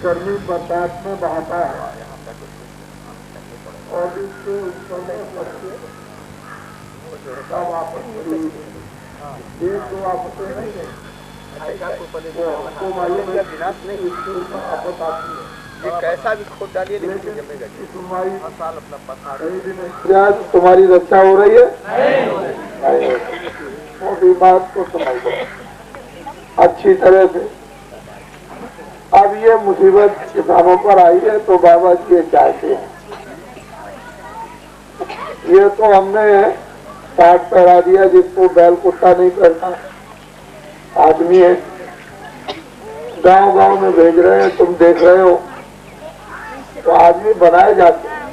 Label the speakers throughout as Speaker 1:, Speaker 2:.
Speaker 1: गर्मी बरसात में बहाता है और इसके ऊपर सब आपस एक दो आपस नहीं है आपस आती है।
Speaker 2: ये कैसा भी खोद डालिए
Speaker 1: तुम्हारी रक्षा हो रही है। मोटी बात को समझ लो अच्छी तरह से। अब ये मुसीबत किसानों पर आई है तो बाबा जी ये चाहते हैं। ये तो हमने पाठ पहरा दिया जिसको बैल कुत्ता नहीं करता आदमी है, गांव गांव में भेज रहे हैं, तुम देख रहे हो। तो आदमी बनाए जाते हैं,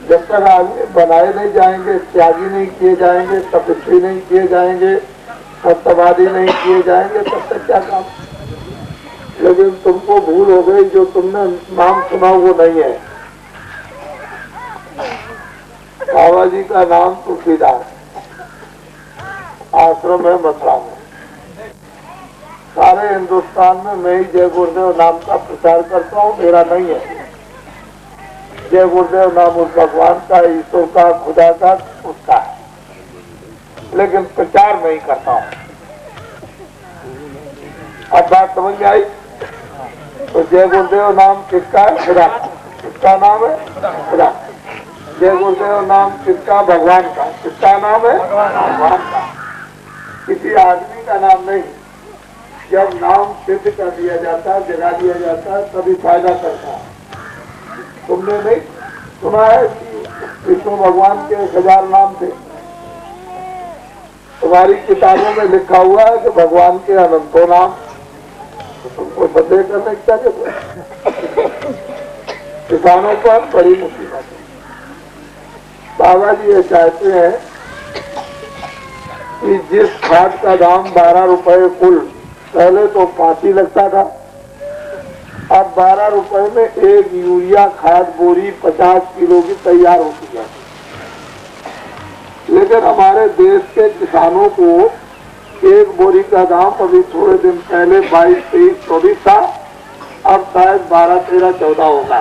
Speaker 1: जब तक आदमी बनाए नहीं जाएंगे, त्यागी नहीं किए जाएंगे, तपस्वी नहीं किए जाएंगे, सत्यवादी नहीं किए जाएंगे, तब तक क्या काम। लेकिन तुमको भूल हो गई, जो तुमने नाम सुना वो नहीं है। बाबा जी का नाम तुलसीदास, आश्रम है मथुरा में। सारे हिंदुस्तान में मैं ही जय गुरुदेव नाम का प्रचार करता हूँ, मेरा नहीं है। जय गुरुदेव नाम उस भगवान का, ईश्वर का, खुदा का, उसका है, लेकिन प्रचार नहीं करता हूँ। अब बात समझ में आई? तो जय गुरुदेव नाम किसका है? खुदा। किसका नाम है? खुदा। जय गुरुदेव नाम किसका? भगवान का। किसका नाम है? भगवान का। किसी आदमी का नाम नहीं। जब नाम सिद्ध कर दिया जाता है, जगा दिया जाता है, तभी फायदा करता है। तुमने नहीं सुना है कि विष्णु भगवान के 1000 नाम थे? तुम्हारी किताबों में लिखा हुआ है कि भगवान के अनंतों नाम। तो तुमको संदेह करने की क्या जरूरत? किसानों पर बड़ी मुसीबत है। बाबा जी ये चाहते हैं कि जिस खाद का दाम 12 रुपए कुल, पहले तो 5 ही लगता था, अब 12 रुपए में एक यूरिया खाद बोरी 50 किलो की तैयार होती है। लेकिन हमारे देश के किसानों को एक बोरी का दाम अभी थोड़े दिन पहले 22, 23, 24 था, अब शायद 12, 13, 14 होगा।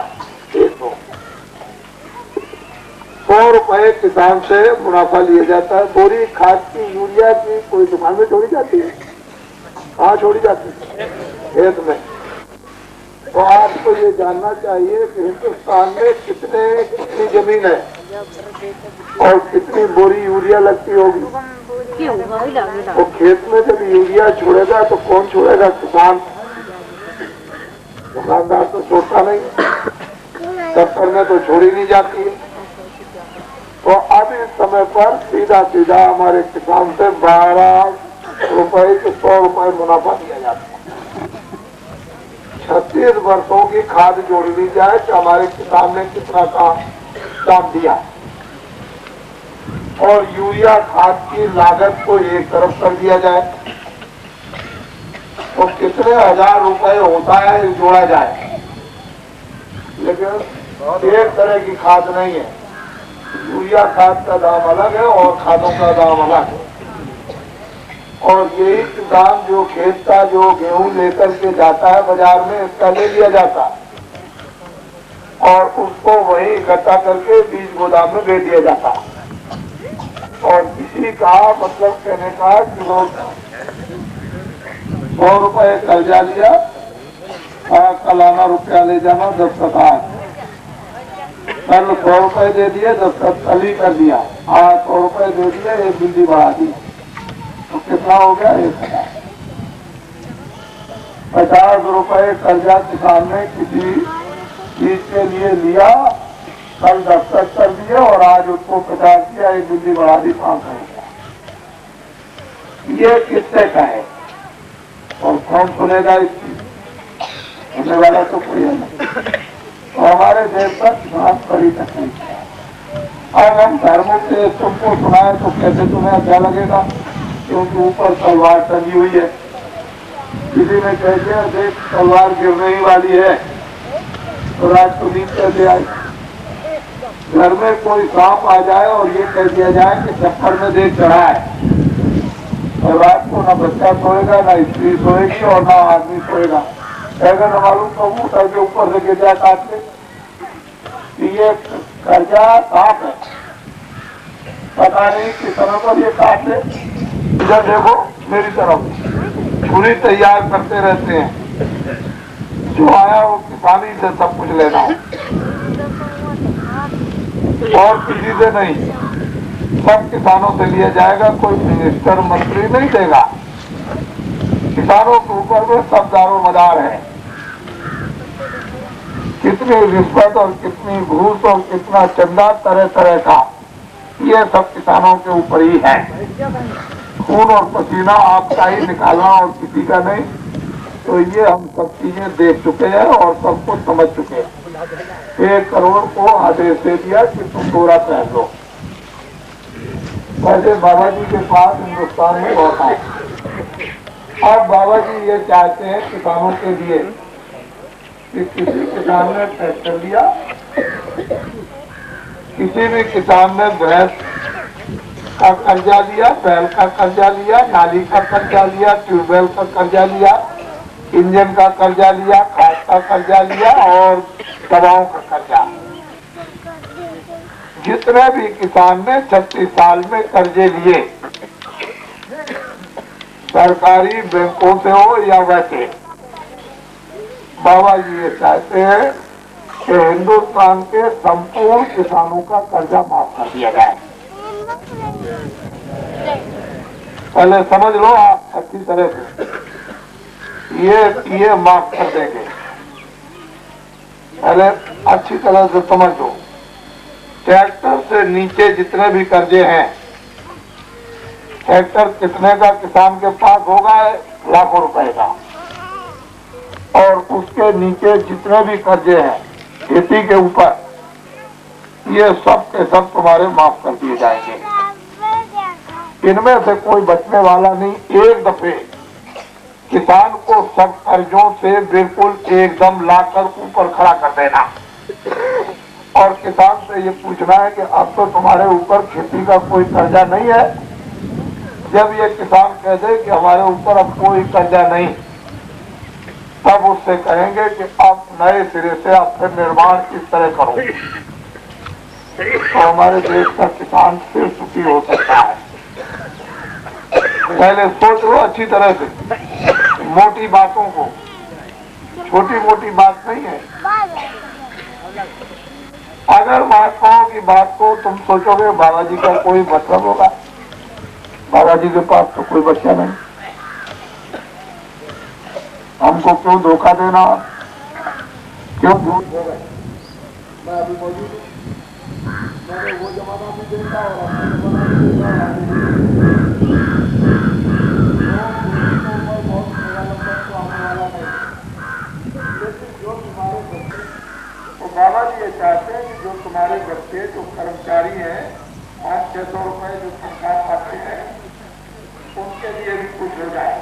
Speaker 1: 100 रुपए किसान से मुनाफा लिया जाता है। बोरी खाद की, यूरिया की कोई दुकान में छोड़ी जाती है? कहाँ छोड़ी जाती है? खेत में। तो आपको ये जानना चाहिए कि हिंदुस्तान में कितनी जमीन है और कितनी बोरी यूरिया लगती होगी। तो खेत में जब यूरिया छोड़ेगा तो कौन छोड़ेगा? किसान। दुकानदार तो छोड़ता नहीं, दफ्तर में तो छोड़ी नहीं जाती है। तो अब इस समय पर सीधा सीधा हमारे किसान से 12 रुपए से 100 रुपए मुनाफा दिया जाता है। 36 वर्षों की खाद जोड़ ली जाए तो हमारे किसान ने कितना काम दिया। और यूरिया खाद की लागत को एक तरफ कर दिया जाए तो कितने 1000 रुपए होता है जोड़ा जाए। लेकिन एक तरह की खाद नहीं है। यूरिया खाद का दाम अलग है और खादों का दाम अलग है। और यही दाम जो खेत का जो गेहूं लेकर के जाता है बाजार में, इसका ले लिया जाता है और उसको वही इकट्ठा करके बीज गोदाम में भेज दिया जाता है। और इसी का मतलब कहने का कि लोग 100 रुपए कर्जा लिया, कल आना रुपया ले जाना, 10 आज कल 100 रुपए दे दिए, 10 कल ही कर दिया, आज 100 रुपए दे दिए, एक बिल्ली बढ़ा दी, तो कितना हो गया? 1000। 50 रुपए कर्जा किसान ने किसी चीज के लिए लिया, कल 10 कर दिए और आज उसको 50 किया, एक बिल्ली बढ़ा दी, 500 रुपया। ये किससे का है और कौन सुनेगा इसकी? सुनने वाला तो कोई नहीं। तो हमारे देश पर बहुत बड़ी तकलीफ है। अब हम धर्मों से तुमको सुनाए तो कैसे तुम्हें अच्छा लगेगा? क्योंकि ऊपर तलवार टंगी हुई है। किसी ने कह दिया देख तलवार गिरने ही वाली है, तो रात को नींद कैसे आई? घर में कोई सांप आ जाए और ये कह दिया जाए कि छप्पर में देख चढ़ा है, और रात को ना बच्चा सोएगा, ना स्त्री सोएगी और ना आदमी सोएगा। अगर न मालूम तो ऊपर के ऊपर से गिर जाए काट ले। ये कर्जा साफ है, पता नहीं किसानों पर ये काट ले। इधर देखो मेरी तरफ छुरी तैयार करते रहते हैं, जो आया वो किसानी से सब कुछ लेना है और किसी से नहीं, सब किसानों से लिया जाएगा, कोई मिनिस्टर मंत्री नहीं देगा। किसानों के ऊपर में सब दारोमदार है। कितनी रिश्वत और कितनी घूस और कितना चंदा तरह तरह का, ये सब किसानों के ऊपर ही है। खून और पसीना आपका ही निकालना और किसी का नहीं। तो ये हम सब चीजें देख चुके हैं और सबको समझ चुके हैं। 1 करोड़ को आदेश दे दिया कि तुम बोरा पहन लो। पहले बाबा जी के पास हिंदुस्तान में बहुत आए, अब बाबा जी ये चाहते हैं किसानों के लिए कि किसी किसान ने ट्रैक्टर लिया, किसी भी किसान ने भैंस का कर्जा लिया, बैल का कर्जा लिया, नाली का कर्जा लिया, ट्यूबवेल का कर्जा लिया, इंजन का कर्जा लिया, खाद का कर्जा लिया और दवाओं का कर्जा। जितने भी किसान ने 36 साल में कर्जे लिए, सरकारी बैंकों से हो या वैसे, बाबा जी ये चाहते हैं कि हिंदुस्तान के संपूर्ण किसानों का कर्जा माफ कर दिया जाए। पहले समझ लो आप अच्छी तरह से, ये माफ कर देंगे। पहले अच्छी तरह से समझ लो, ट्रैक्टर से नीचे जितने भी कर्जे हैं, ट्रैक्टर कितने का किसान के पास होगा? लाखों रुपए का। और उसके नीचे जितने भी कर्जे हैं खेती के ऊपर, ये सब के सब तुम्हारे माफ कर दिए जाएंगे। इनमें से कोई बचने वाला नहीं। एक दफे किसान को सब कर्जों से बिल्कुल एकदम लाकर ऊपर खड़ा कर देना और किसान से ये पूछना है कि अब तो तुम्हारे ऊपर खेती का कोई कर्जा नहीं है। जब ये किसान कह दे कि हमारे ऊपर अब कोई कर्जा नहीं, तब उससे कहेंगे कि अब नए सिरे से आप फिर निर्माण किस तरह करो, तो हमारे देश का किसान फिर सुखी हो सकता है। पहले सोच लो अच्छी तरह से, मोटी बातों को, छोटी मोटी बात नहीं है। अगर महात्माओं की बात को तुम सोचोगे बाबा जी का कोई मतलब होगा, बाबा जी के पास तो कोई बच्चा नहीं। हमको क्यों धोखा देना, क्यों झूठ हो गए? मैं अभी मौजूद हूँ, मैंने वो जमाना भी देखा और अपने जमाना भी देखा। बहुत मेरा नंबर तो आने वाला नहीं, लेकिन जो तुम्हारे बच्चे, तो बाबा जी ये चाहते हैं कि जो तुम्हारे बच्चे जो कर्मचारी हैं 500-600 रुपए जो सरकार पाते हैं, उनके लिए भी कुछ हो जाए।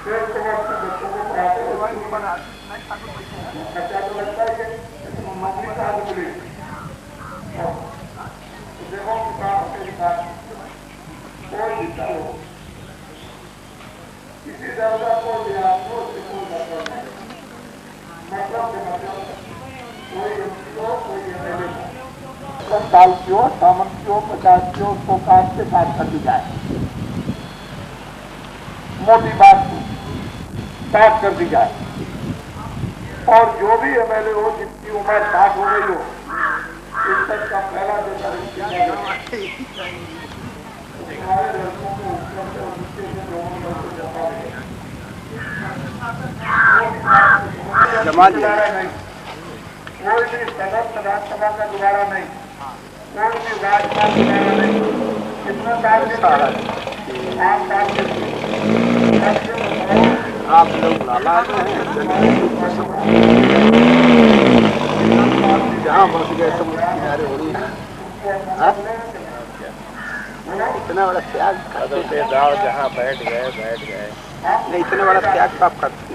Speaker 1: फिर तुम अपने बच्चों को पढ़ाते हो, खर्चा तो लगता ही है, लेकिन मंत्री का हाथ मिले तो देखो किसान के साथ कोई दिक्कत हो, किसी दर्जा को लिहाज को कोई मतलब नहीं, मतलब से मतलब कोई एमपी हो कोई एमएलए हो, 10 साल की हो, सामंत की हो, 50 की हो, उसको काट के साथ कर दी जाए। मोटी बात को साफ कर दी जाए। और जो भी एमएलए हो जिसकी उम्र 60 हो गई हो, इस तक का पहला जो हमारे लड़कों को उपलब्ध और दूसरे के दोनों लोगों को जमा नहीं, कोई भी सदस्य राज्यसभा का दोबारा नहीं, कोई भी राज्यसभा दोबारा नहीं। कितने साल के 5 साल के आप लोग लाला जहाँ बस गए समुद्र किनारे हो रही है, इतना बड़ा त्याग गाँव जहाँ बैठ गए नहीं, इतना बड़ा त्याग आप करते।